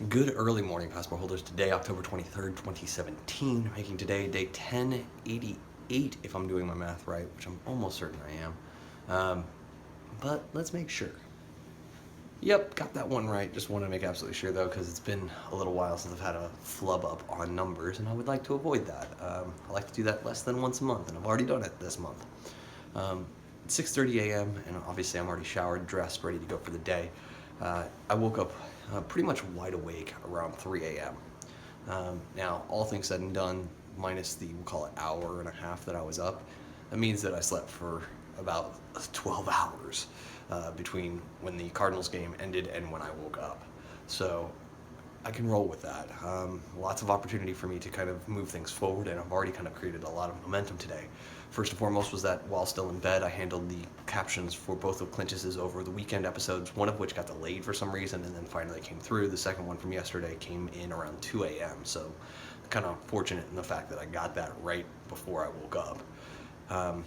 Good early morning, passport holders. Today, October 23rd, 2017. Making today day 1088, if I'm doing my math right, which I'm almost certain I am. But let's make sure. Yep, got that one right. Just want to make absolutely sure, though, because it's been a little while since I've had a flub up on numbers, and I would like to avoid that. I like to do that less than once a month, and I've already done it this month. 6:30 a.m., and obviously I'm already showered, dressed, ready to go for the day. I woke up pretty much wide awake around 3 a.m. Now, all things said and done, minus the, we'll call it hour and a half that I was up, that means that I slept for about 12 hours between when the Cardinals game ended and when I woke up. So I can roll with that. Lots of opportunity for me to kind of move things forward, and I've already kind of created a lot of momentum today. First and foremost was that while still in bed, I handled the captions for both of Clintus's over the weekend episodes, one of which got delayed for some reason and then finally came through. The second one from yesterday came in around 2 a.m., so kind of fortunate in the fact that I got that right before I woke up.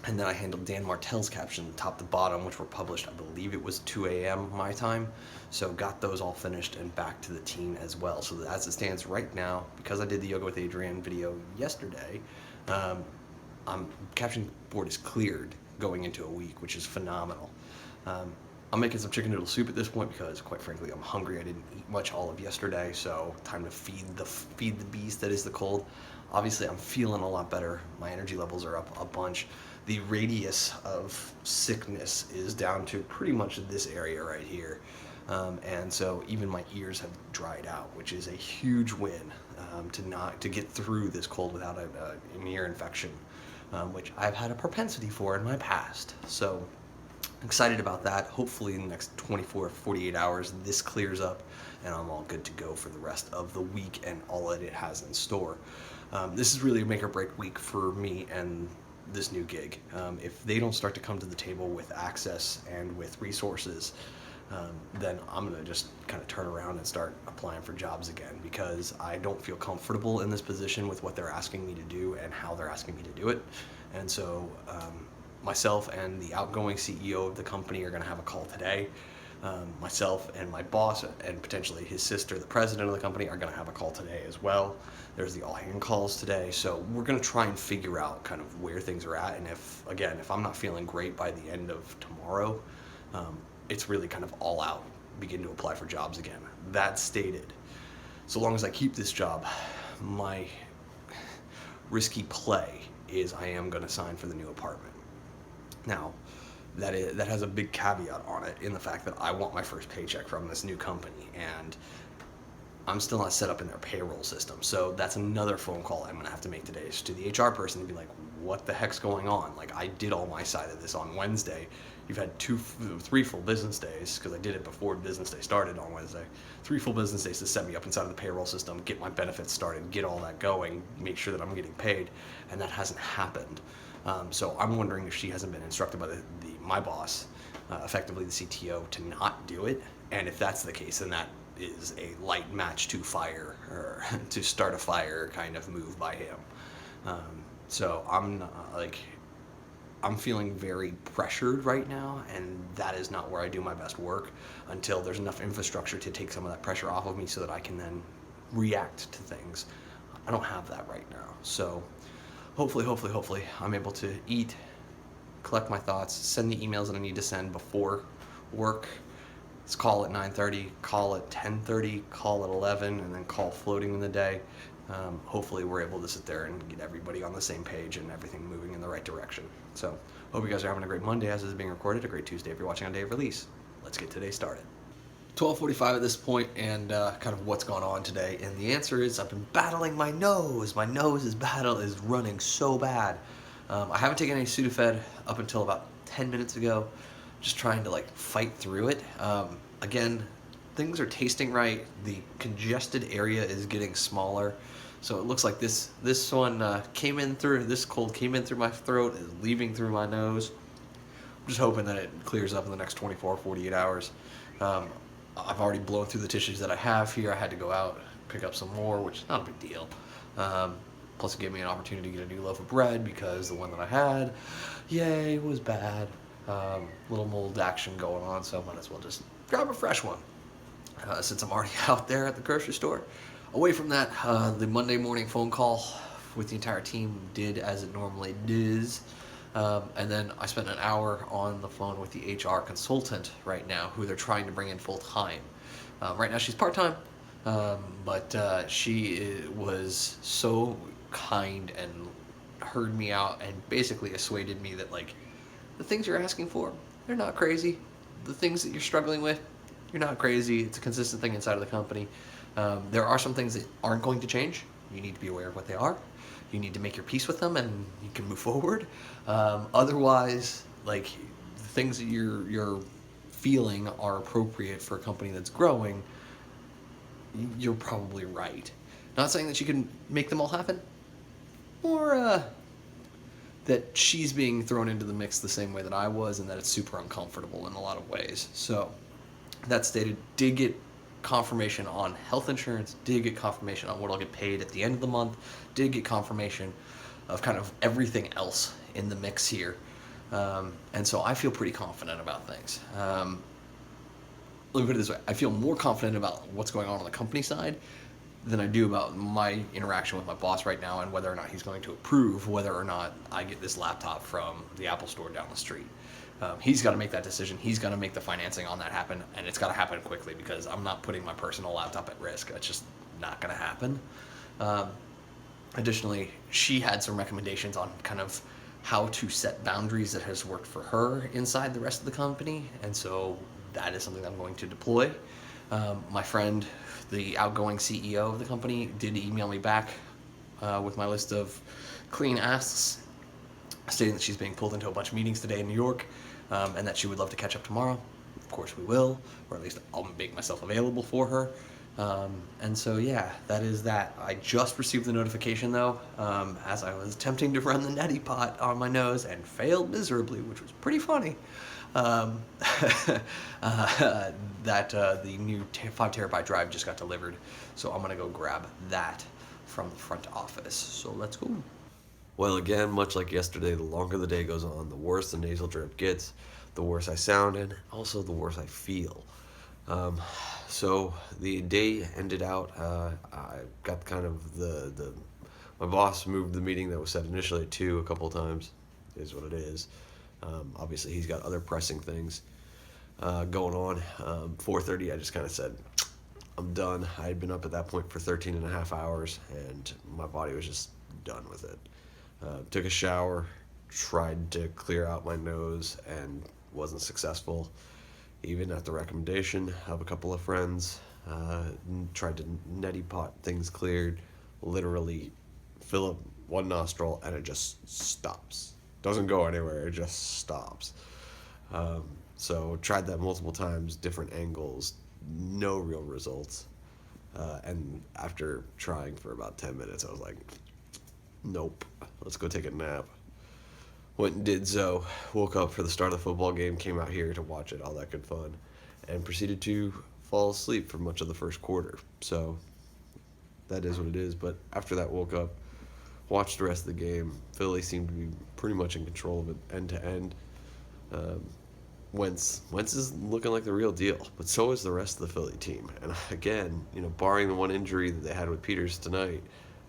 And then I handled Dan Martell's caption, top to bottom, which were published, I believe it was 2 a.m. my time. So got those all finished and back to the team as well. So as it stands right now, because I did the Yoga with Adrienne video yesterday, caption board is cleared going into a week, which is phenomenal. I'm making some chicken noodle soup at this point because, quite frankly, I'm hungry. I didn't eat much all of yesterday, so time to feed the beast that is the cold. Obviously, I'm feeling a lot better. My energy levels are up a bunch. The radius of sickness is down to pretty much this area right here. And so even my ears have dried out, which is a huge win to get through this cold without an ear infection, which I've had a propensity for in my past. So excited about that. Hopefully in the next 24 48 hours this clears up and I'm all good to go for the rest of the week and all that it has in store. This is really a make or break week for me and this new gig. If they don't start to come to the table with access and with resources, then I'm going to just kind of turn around and start applying for jobs again, because I don't feel comfortable in this position with what they're asking me to do and how they're asking me to do it. And so myself and the outgoing CEO of the company are going to have a call today. Myself and my boss and potentially his sister, the president of the company, are going to have a call today as well. There's the all-hand calls today. So we're going to try and figure out kind of where things are at. And if I'm not feeling great by the end of tomorrow, it's really kind of all out, begin to apply for jobs again. That stated, so long as I keep this job, my risky play is I am going to sign for the new apartment. Now, that has a big caveat on it, in the fact that I want my first paycheck from this new company, and I'm still not set up in their payroll system. So that's another phone call I'm going to have to make today, is to the HR person to be like, what the heck's going on? Like, I did all my side of this on Wednesday. You've had 3 full business days, because I did it before business day started on Wednesday. 3 full business days to set me up inside of the payroll system, get my benefits started, get all that going, make sure that I'm getting paid, and that hasn't happened. So I'm wondering if she hasn't been instructed by my boss, effectively the CTO, to not do it. And if that's the case, then that is a light match to fire, or to start a fire kind of move by him. So I'm feeling very pressured right now, and that is not where I do my best work until there's enough infrastructure to take some of that pressure off of me so that I can then react to things. I don't have that right now. So hopefully I'm able to eat, collect my thoughts, send the emails that I need to send before work. Let's call at 9:30, call at 10:30, call at 11, and then call floating in the day. Hopefully we're able to sit there and get everybody on the same page and everything moving in the right direction. So hope you guys are having a great Monday as this is being recorded, a great Tuesday if you're watching on day of release. Let's get today started. 12:45 at this point, and kind of what's gone on today, and the answer is I've been battling my nose. My nose is running so bad. I haven't taken any Sudafed up until about 10 minutes ago, just trying to like fight through it. Again, things are tasting right. The congested area is getting smaller, so it looks like this one this cold came in through my throat, is leaving through my nose. I'm just hoping that it clears up in the next 24 48 hours. I've already blown through the tissues that I have here. I had to go out, pick up some more, which is not a big deal. Plus it gave me an opportunity to get a new loaf of bread, because the one that I had, was bad. Little mold action going on, so I might as well just grab a fresh one. since I'm already out there at the grocery store. Away from that, the Monday morning phone call with the entire team did as it normally does. And then I spent an hour on the phone with the HR consultant right now, who they're trying to bring in full time. Right now she's part time, but she was so kind and heard me out and basically assuaded me that, like, the things you're asking for, they're not crazy. The things that you're struggling with, you're not crazy. It's a consistent thing inside of the company. There are some things that aren't going to change. You need to be aware of what they are. You need to make your peace with them, and you can move forward. Otherwise, like, the things that you're feeling are appropriate for a company that's growing, you're probably right. Not saying that you can make them all happen, or that she's being thrown into the mix the same way that I was, and that it's super uncomfortable in a lot of ways. So, that stated, did get confirmation on health insurance, did get confirmation on what I'll get paid at the end of the month, did get confirmation of kind of everything else in the mix here. And so I feel pretty confident about things. Let me put it this way, I feel more confident about what's going on the company side than I do about my interaction with my boss right now and whether or not he's going to approve whether or not I get this laptop from the Apple store down the street. He's got to make that decision. He's got to make the financing on that happen, and it's got to happen quickly because I'm not putting my personal laptop at risk. It's just not going to happen. Additionally, she had some recommendations on kind of how to set boundaries that has worked for her inside the rest of the company, and so that is something that I'm going to deploy. My friend, the outgoing CEO of the company, did email me back with my list of clean asks, stating that she's being pulled into a bunch of meetings today in New York, and that she would love to catch up tomorrow. Of course we will, or at least I'll make myself available for her. And so yeah, that is that. I just received the notification though, as I was attempting to run the neti pot on my nose and failed miserably, which was pretty funny. That the new 5 terabyte drive just got delivered, so I'm gonna go grab that from the front office. So let's go. Well, again, much like yesterday, the longer the day goes on, the worse the nasal drip gets, the worse I sound, and also the worse I feel. So the day ended out. I got kind of my boss moved the meeting that was set initially at 2 a couple of times. Is what it is. Obviously, he's got other pressing things going on. 4:30, I just kind of said, I'm done. I had been up at that point for 13 and a half hours, and my body was just done with it. Took a shower, tried to clear out my nose, and wasn't successful. Even at the recommendation of a couple of friends, tried to neti pot things cleared, literally fill up one nostril, and it just stops. Doesn't go anywhere, it just stops. So tried that multiple times, different angles, no real results. And after trying for about 10 minutes, I was like, nope, let's go take a nap. Went and did so, woke up for the start of the football game, came out here to watch it, all that good fun, and proceeded to fall asleep for much of the first quarter. So that is what it is. But after that, woke up, watched the rest of the game. Philly seemed to be pretty much in control of it end to end. Wentz is looking like the real deal, but so is the rest of the Philly team. And again, barring the one injury that they had with Peters tonight,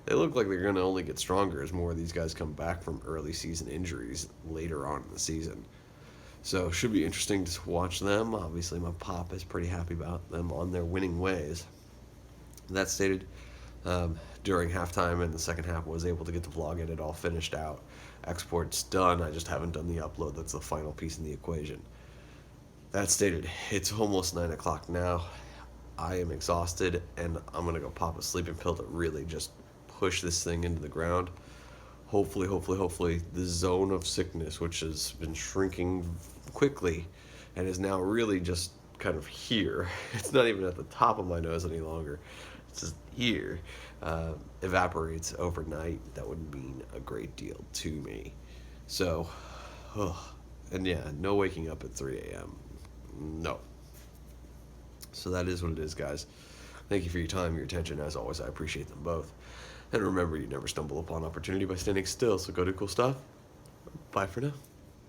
they look like they're going to only get stronger as more of these guys come back from early season injuries later on in the season. So should be interesting to watch them. Obviously, my pop is pretty happy about them on their winning ways. That stated, during halftime and the second half, was able to get the vlog edit all finished out. Export's done. I just haven't done the upload. That's the final piece in the equation. That stated, it's almost 9 o'clock now. I am exhausted, and I'm going to go pop a sleeping pill to really just push this thing into the ground. Hopefully, the zone of sickness, which has been shrinking quickly and is now really just kind of here. It's not even at the top of my nose any longer. It's just here. Evaporates overnight. That would mean a great deal to me. So, and yeah, no waking up at 3 a.m. No. So that is what it is, guys. Thank you for your time, your attention. As always, I appreciate them both. And remember, you never stumble upon opportunity by standing still, so go do cool stuff. Bye for now.